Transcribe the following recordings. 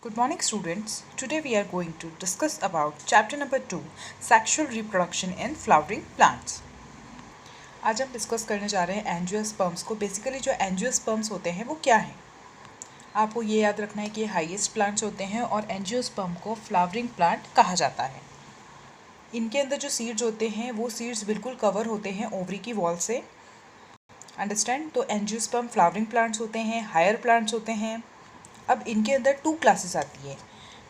Good morning students. Today we are going to discuss about chapter number 2 sexual reproduction in flowering plants. आज हम discuss करने जा रहे हैं एंजियोस्पर्म्स को। बेसिकली जो एंजियोस्पर्म्स होते हैं वो क्या हैं, आपको ये याद रखना है कि हाईएस्ट प्लांट्स होते हैं और एंजियोस्पर्म को फ्लावरिंग प्लांट कहा जाता है। इनके अंदर जो सीड्स होते हैं वो सीड्स बिल्कुल कवर होते हैं ओवरी की वॉल से। अंडरस्टैंड? तो एंजियोस्पर्म फ्लावरिंग प्लांट्स होते हैं, हायर प्लांट्स होते हैं। अब इनके अंदर 2 क्लासेस आती है।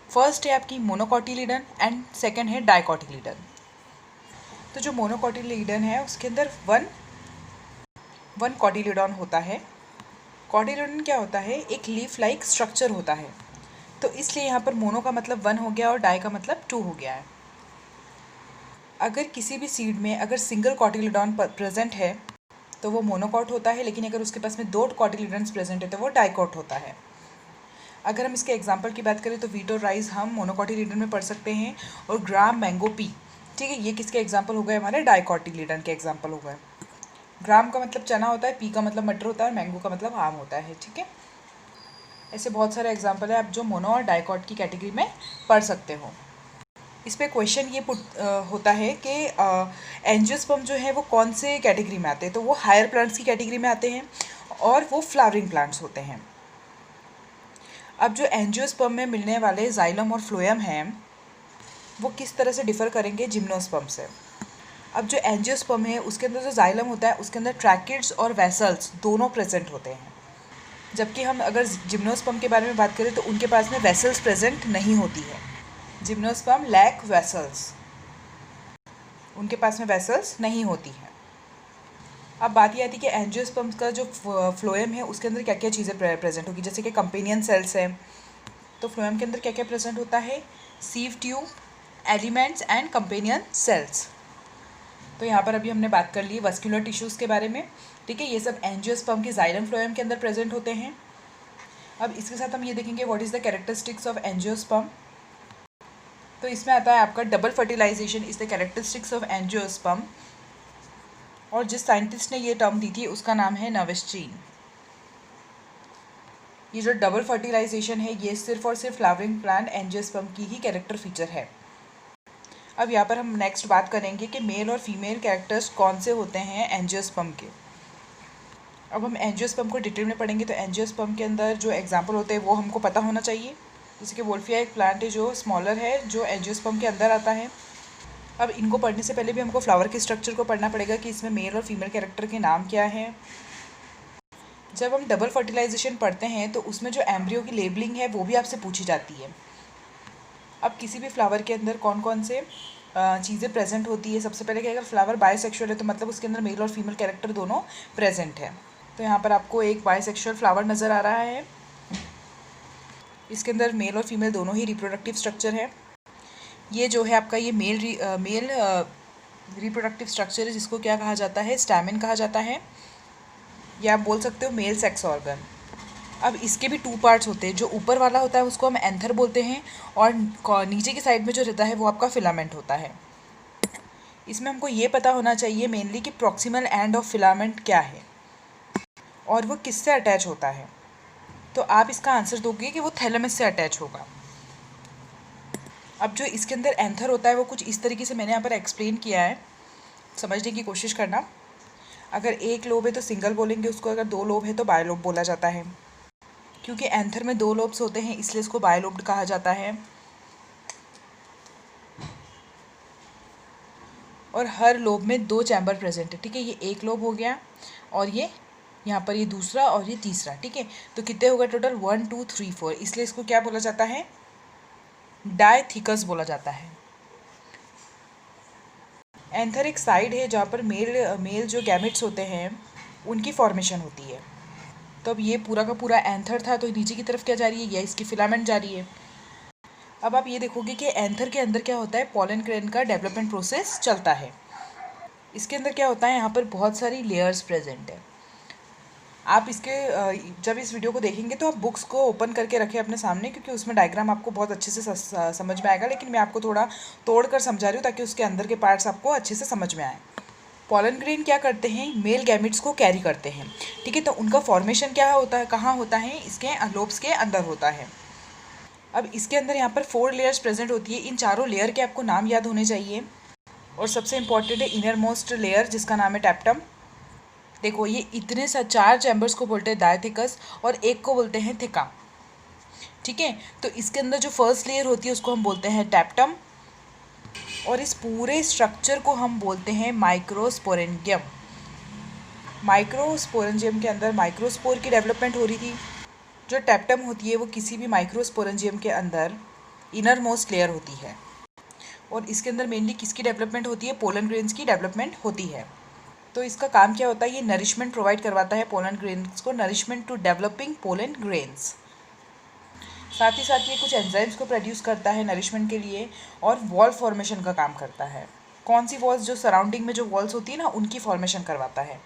फर्स्ट है आपकी मोनोकोटिलीडन एंड सेकंड है डाइकोटिलीडन। तो जो मोनोकोटिलीडन है उसके अंदर वन कोटिलीडन होता है। कोटिलीडन क्या होता है? एक लीफ लाइक स्ट्रक्चर होता है। तो इसलिए यहाँ पर मोनो का मतलब 1 हो गया और डाई का मतलब 2 हो गया है। अगर किसी भी सीड में अगर सिंगल कोटिलीडन प्रेजेंट है तो वो मोनोकॉट होता है, लेकिन अगर उसके पास में 2 कोटिलीडन्स प्रेजेंट है तो वो डाइकोट होता है। अगर हम इसके एग्जांपल की बात करें तो वीट और राइस हम मोनोकोटिलीडन में पढ़ सकते हैं और ग्राम, मैंगो, पी, ठीक है, ये किसके एग्जांपल हो गए? हमारे डाइकोटिलीडन के एग्जांपल हो गए। ग्राम का मतलब चना होता है, पी का मतलब मटर होता है और मैंगो का मतलब आम होता है। ठीक है, ऐसे बहुत सारे एग्जाम्पल है आप जो मोनो और डाइकोट की कैटेगरी में पढ़ सकते हो। इस पर क्वेश्चन ये होता है कि एंजियोस्पर्म जो है वो कौन से कैटेगरी में आते हैं? तो वो हायर प्लांट्स की कैटेगरी में आते हैं और वो फ्लावरिंग प्लांट्स होते हैं। अब जो एंजियोस्पर्म में मिलने वाले जाइलम और फ्लोएम हैं वो किस तरह से डिफ़र करेंगे जिम्नोस्पर्म से? अब जो एंजियोस्पर्म है उसके अंदर जो जाइलम होता है उसके अंदर ट्रैकिड्स और वेसल्स दोनों प्रेजेंट होते हैं, जबकि हम अगर जिम्नोस्पर्म के बारे में बात करें तो उनके पास में वेसल्स प्रेजेंट नहीं होती है। जिम्नोस्पर्म लैक वेसल्स, उनके पास में वेसल्स नहीं होती है। अब बात ये आती है कि एंजियोस्पर्म्स का जो फ्लोएम है उसके अंदर क्या क्या चीज़ें प्रेजेंट होगी। जैसे कि कंपेनियन सेल्स हैं, तो फ्लोएम के अंदर क्या क्या प्रेजेंट होता है? Sieve tube, elements and companion cells. तो यहाँ पर अभी हमने बात कर ली वस्कुलर टिश्यूज़ के बारे में। ठीक है, ये सब एंजियोस्पर्म के जाइलम फ्लोएम के अंदर प्रेजेंट होते हैं। अब इसके साथ हम ये देखेंगे what is the characteristics of angiosperm. तो इसमें आता है आपका double fertilization is the characteristics of angiosperm, और जिस साइंटिस्ट ने ये टर्म दी थी उसका नाम है नवेस्टीन। ये जो डबल फर्टिलाइजेशन है ये सिर्फ और सिर्फ फ्लावरिंग प्लांट एंजियोस्पर्म की ही कैरेक्टर फीचर है। अब यहाँ पर हम नेक्स्ट बात करेंगे कि मेल और फीमेल कैरेक्टर्स कौन से होते हैं एंजियोस्पर्म के। अब हम एंजियोस्पर्म को डिटेल में पढ़ेंगे। तो एंजियोस्पर्म के अंदर जो एग्जाम्पल होते हैं वो हमको पता होना चाहिए। जैसे कि वोल्फिया एक प्लांट है जो स्मॉलर है, जो एंजियोस्पर्म के अंदर आता है। अब इनको पढ़ने से पहले भी हमको फ्लावर के स्ट्रक्चर को पढ़ना पड़ेगा कि इसमें मेल और फीमेल कैरेक्टर के नाम क्या हैं। जब हम डबल फर्टिलाइजेशन पढ़ते हैं तो उसमें जो एम्ब्रियो की लेबलिंग है वो भी आपसे पूछी जाती है। अब किसी भी फ्लावर के अंदर कौन कौन से चीज़ें प्रेजेंट होती है? सबसे पहले कि अगर फ्लावर बायसेक्सुअल है तो मतलब उसके अंदर मेल और फीमेल कैरेक्टर दोनों प्रेजेंट है। तो यहाँ पर आपको एक बायसेक्सुअल फ्लावर नज़र आ रहा है। इसके अंदर मेल और फीमेल दोनों ही रिप्रोडक्टिव स्ट्रक्चर है। ये जो है आपका ये मेल रिप्रोडक्टिव स्ट्रक्चर है, जिसको क्या कहा जाता है? स्टैमेन कहा जाता है, या आप बोल सकते हो मेल सेक्स ऑर्गन। अब इसके भी 2 पार्ट्स होते हैं। जो ऊपर वाला होता है उसको हम एंथर बोलते हैं और नीचे की साइड में जो रहता है वो आपका फिलामेंट होता है। इसमें हमको ये पता होना चाहिए मेनली कि प्रॉक्सिमल एंड ऑफ फिलामेंट क्या है और वो किससे अटैच होता है। तो आप इसका आंसर दोगे कि वो थैलेमस से अटैच होगा। अब जो इसके अंदर एंथर होता है वो कुछ इस तरीके से मैंने यहाँ पर एक्सप्लेन किया है, समझने की कोशिश करना। अगर एक लोब है तो सिंगल बोलेंगे उसको, अगर 2 लोब है तो बायलोब बोला जाता है। क्योंकि एंथर में 2 लोब्स होते हैं इसलिए इसको बायलोब्ड कहा जाता है। और हर लोब में 2 चैम्बर प्रेजेंट है। ठीक है, ये एक लोब हो गया और ये यहाँ पर ये दूसरा और ये तीसरा। ठीक है, तो कितने हो गए टोटल? 1 2 3 4। इसलिए इसको क्या बोला जाता है? डायथिकस बोला जाता है। एंथर एक साइड है जहाँ पर मेल जो गैमेट्स होते हैं उनकी फॉर्मेशन होती है। तो अब ये पूरा का पूरा एंथर था, तो नीचे की तरफ क्या जा रही है? ये इसकी फिलामेंट जा रही है। अब आप ये देखोगे कि एंथर के अंदर क्या होता है? पॉलन ग्रेन का डेवलपमेंट प्रोसेस चलता है। इसके अंदर क्या होता है? यहाँ पर बहुत सारी लेयर्स प्रेजेंट है। आप इसके जब इस वीडियो को देखेंगे तो आप बुक्स को ओपन करके रखें अपने सामने, क्योंकि उसमें डायग्राम आपको बहुत अच्छे से समझ में आएगा, लेकिन मैं आपको थोड़ा तोड़ कर समझा रही हूँ ताकि उसके अंदर के पार्ट्स आपको अच्छे से समझ में आए। पॉलन ग्रेन क्या करते हैं? मेल गैमेट्स को कैरी करते हैं। ठीक है, तो उनका फॉर्मेशन क्या होता है? कहाँ होता है? इसके लोब्स के अंदर होता है। अब इसके अंदर यहाँ पर 4 लेयर्स प्रेजेंट होती है। इन चारों लेयर के आपको नाम याद होने चाहिए। और सबसे इम्पॉर्टेंट है इनर मोस्ट लेयर, जिसका नाम है टैप्टम। देखो ये इतने 4 चैम्बर्स को बोलते हैं डायथिकस और एक को बोलते हैं थिका। ठीक है, तो इसके अंदर जो फर्स्ट लेयर होती है उसको हम बोलते हैं टैप्टम, और इस पूरे स्ट्रक्चर को हम बोलते हैं माइक्रोस्पोरेंजियम। माइक्रोस्पोरेंजियम के अंदर माइक्रोस्पोर की डेवलपमेंट हो रही थी। जो टैप्टम होती है वो किसी भी माइक्रोस्पोरेंजियम के अंदर इनर मोस्ट लेयर होती है, और इसके अंदर मेनली किसकी डेवलपमेंट होती है? पोलन ग्रेन्स की डेवलपमेंट होती है। तो इसका काम क्या होता है? ये नरिशमेंट प्रोवाइड करवाता है पोलन ग्रेन्स को, nourishment to developing pollen grains. साथ ही साथ ये कुछ एंजाइम्स को प्रोड्यूस करता है नरिशमेंट के लिए, और वॉल फॉर्मेशन का काम करता है। कौन सी वॉल्स? जो सराउंडिंग में जो वॉल्स होती है ना, उनकी फॉर्मेशन करवाता है।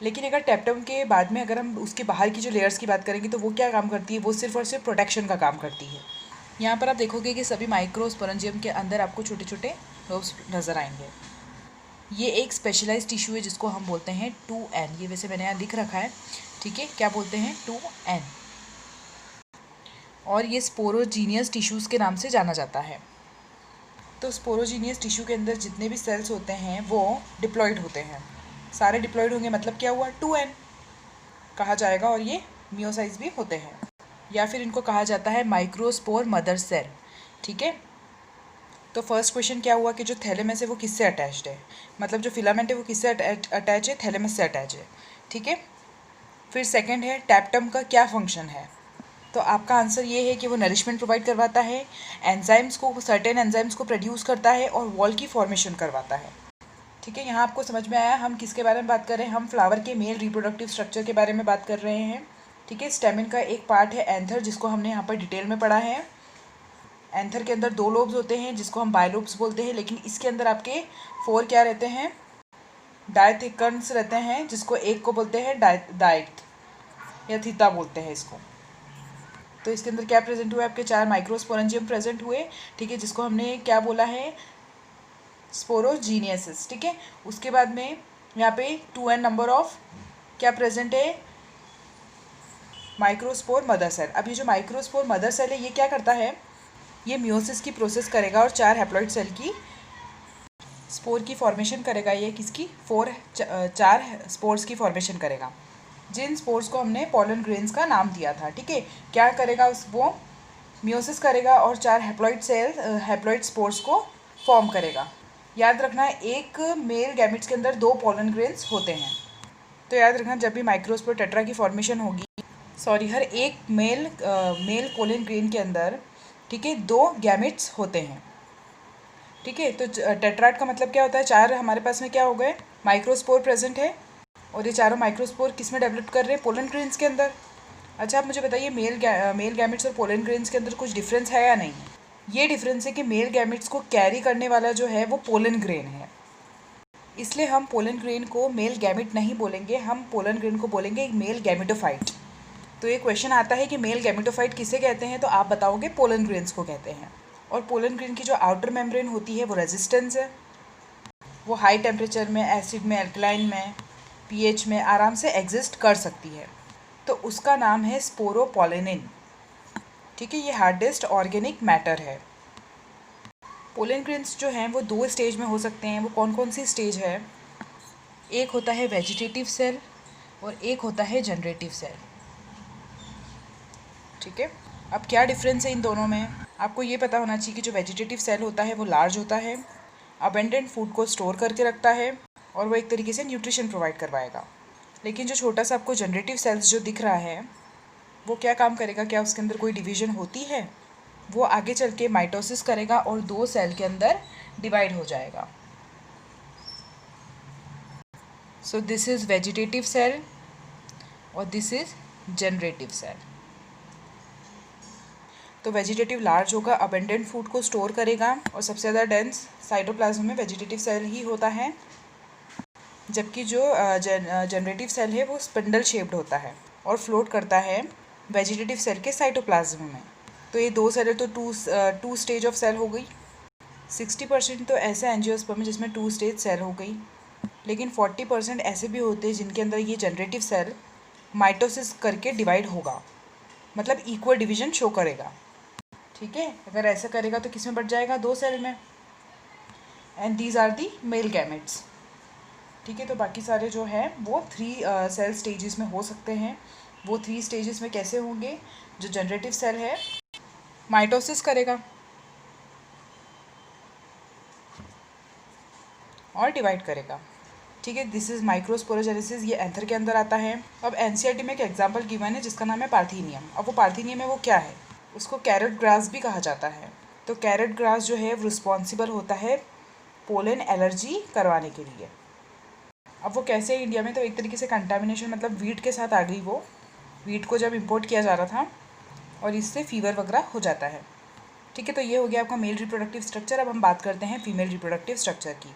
लेकिन अगर टैप्टम के बाद में अगर हम उसके बाहर की जो लेयर्स की बात करेंगे तो वो क्या काम करती है? वो सिर्फ और सिर्फ प्रोटेक्शन का काम करती है। यहाँ पर आप देखोगे कि सभी माइक्रोस्पोरेंजियम के अंदर आपको छोटे छोटे लोब्स नज़र आएंगे। ये एक स्पेशलाइज्ड टिश्यू है जिसको हम बोलते हैं 2N। ये वैसे मैंने यहाँ लिख रखा है, ठीक है, क्या बोलते हैं? 2N। और ये स्पोरोजीनियस टिश्यूज़ के नाम से जाना जाता है। तो स्पोरोजीनियस टिश्यू के अंदर जितने भी सेल्स होते हैं वो डिप्लॉयड होते हैं। सारे डिप्लॉयड होंगे मतलब क्या हुआ? 2N कहा जाएगा। और ये मियोसाइज भी होते हैं, या फिर इनको कहा जाता है माइक्रोस्पोर मदर सेल। ठीक है, तो फर्स्ट क्वेश्चन क्या हुआ कि जो थैलेमस है वो किससे अटैच्ड है? मतलब जो फिलामेंट है वो किससे अटैच है? थैलेमस से अटैच है। ठीक है, फिर सेकंड है टैप्टम का क्या फंक्शन है? तो आपका आंसर ये है कि वो नरिशमेंट प्रोवाइड करवाता है, एंजाइम्स को, सर्टेन एंजाइम्स को प्रोड्यूस करता है, और वॉल की फॉर्मेशन करवाता है। ठीक है, यहाँ आपको समझ में आया हम किसके बारे में बात कर रहे हैं? हम फ्लावर के मेल रिप्रोडक्टिव स्ट्रक्चर के बारे में बात कर रहे हैं। ठीक है, स्टेमिन का एक पार्ट है एंथर, जिसको हमने यहाँ पर डिटेल में पढ़ा है। एंथर के अंदर 2 लोब्स होते हैं जिसको हम बायलोब्स बोलते हैं, लेकिन इसके अंदर आपके 4 क्या रहते हैं? डायथिकन्स रहते हैं, जिसको एक को बोलते हैं डाइट या थीटा बोलते हैं इसको। तो इसके अंदर क्या प्रेजेंट हुए? आपके 4 माइक्रोस्पोरेंजियम प्रेजेंट हुए। ठीक है, जिसको हमने क्या बोला है? स्पोरोजीनियसिस। ठीक है, उसके बाद में यहाँ पे 2N नंबर ऑफ क्या प्रेजेंट है? Microspore mother cell. अब ये जो माइक्रोस्पोर मदर सेल है ये क्या करता है? ये मियोसिस की प्रोसेस करेगा और 4 हैप्लॉइड सेल की स्पोर की फॉर्मेशन करेगा। ये किसकी? 4 स्पोर्स की फॉर्मेशन करेगा, जिन स्पोर्स को हमने पोलन ग्रेन्स का नाम दिया था। ठीक है, क्या करेगा? वो मियोसिस करेगा और 4 हैप्लॉइड स्पोर्स को फॉर्म करेगा। याद रखना, एक मेल गैमेट्स के अंदर 2 पोलन ग्रेन्स होते हैं। तो याद रखना, जब भी माइक्रोस्पोर टेट्रा की फॉर्मेशन होगी, हर एक मेल पोलन ग्रेन के अंदर, ठीक है, 2 गैमेट्स होते हैं। ठीक है, तो टेट्राड का मतलब क्या होता है? 4 हमारे पास में क्या हो गए? माइक्रोस्पोर प्रेजेंट है, और ये चारों माइक्रोस्पोर किस में डेवलप कर रहे हैं? पोलन ग्रेन्स के अंदर। अच्छा, आप मुझे बताइए मेल गैमेट्स और पोलन ग्रेन्स के अंदर कुछ डिफरेंस है या नहीं? ये डिफरेंस है कि मेल गैमेट्स को कैरी करने वाला जो है वो पोलन ग्रेन है, इसलिए हम पोलन ग्रेन को मेल गैमेट नहीं बोलेंगे, हम पोलन ग्रेन को बोलेंगे मेल गैमेटोफाइट। तो ये क्वेश्चन आता है कि मेल गैमेटोफाइट किसे कहते हैं? तो आप बताओगे पोलन ग्रेन्स को कहते हैं। और पोलन ग्रेन की जो आउटर मेम्ब्रेन होती है वो रेजिस्टेंस है, वो हाई टेम्परेचर में, एसिड में, एल्कलाइन में, पीएच में आराम से एग्जिस्ट कर सकती है। तो उसका नाम है स्पोरोपोलेनिन। ठीक है, ये हार्डेस्ट ऑर्गेनिक मैटर है। पोलन ग्रेन्स जो हैं वो 2 स्टेज में हो सकते हैं। वो कौन कौन सी स्टेज है? एक होता है वेजिटेटिव सेल और एक होता है जनरेटिव सेल। ठीक है, अब क्या डिफरेंस है इन दोनों में? आपको ये पता होना चाहिए कि जो वेजिटेटिव सेल होता है वो लार्ज होता है, अबेंडेंट फूड को स्टोर करके रखता है, और वो एक तरीके से न्यूट्रिशन प्रोवाइड करवाएगा। लेकिन जो छोटा सा आपको जनरेटिव सेल्स जो दिख रहा है वो क्या काम करेगा? क्या उसके अंदर कोई डिवीज़न होती है? वो आगे चल के माइटोसिस करेगा और 2 सेल के अंदर डिवाइड हो जाएगा। So this is vegetative cell और दिस इज़ जनरेटिव सेल। तो वेजिटेटिव लार्ज होगा, अबेंडेंट फूड को स्टोर करेगा, और सबसे ज़्यादा डेंस साइटोप्लाज्म में वेजिटेटिव सेल ही होता है, जबकि जो जनरेटिव सेल है वो स्पिंडल शेप्ड होता है और फ्लोट करता है वेजिटेटिव सेल के साइटोप्लाज्म में। तो ये 2 सेल है, तो टू स्टेज ऑफ सेल हो गई। 60% तो ऐसे एंजियोस्पर्म में जिसमें 2 स्टेज सेल हो गई, लेकिन 40% ऐसे भी होते हैं जिनके अंदर ये जनरेटिव सेल माइटोसिस करके डिवाइड होगा, मतलब इक्वल डिवीजन शो करेगा। ठीक है, अगर ऐसा करेगा तो किस में बट जाएगा, 2 सेल में। And these are the male gametes. ठीक है, तो बाकी सारे जो है वो 3 सेल स्टेजेस में हो सकते हैं। वो 3 स्टेजेस में कैसे होंगे, जो जनरेटिव सेल है माइटोसिस करेगा और डिवाइड करेगा। ठीक है, दिस इज माइक्रोस्पोरोजेनेसिस, ये एंथर के अंदर आता है। अब एनसीईआरटी में एक एग्जांपल गिवन है जिसका नाम है पार्थीनियम। अब वो पार्थीनियम है वो क्या है, उसको कैरेट ग्रास भी कहा जाता है। तो कैरेट ग्रास जो है वो रिस्पॉन्सिबल होता है पोलन एलर्जी करवाने के लिए। अब वो कैसे है इंडिया में, तो एक तरीके से कंटामिनेशन, मतलब वीट के साथ आ गई वो, वीट को जब इम्पोर्ट किया जा रहा था और इससे फीवर वगैरह हो जाता है। ठीक है, तो ये हो गया आपका मेल रिप्रोडक्टिव स्ट्रक्चर। अब हम बात करते हैं फीमेल रिप्रोडक्टिव स्ट्रक्चर की।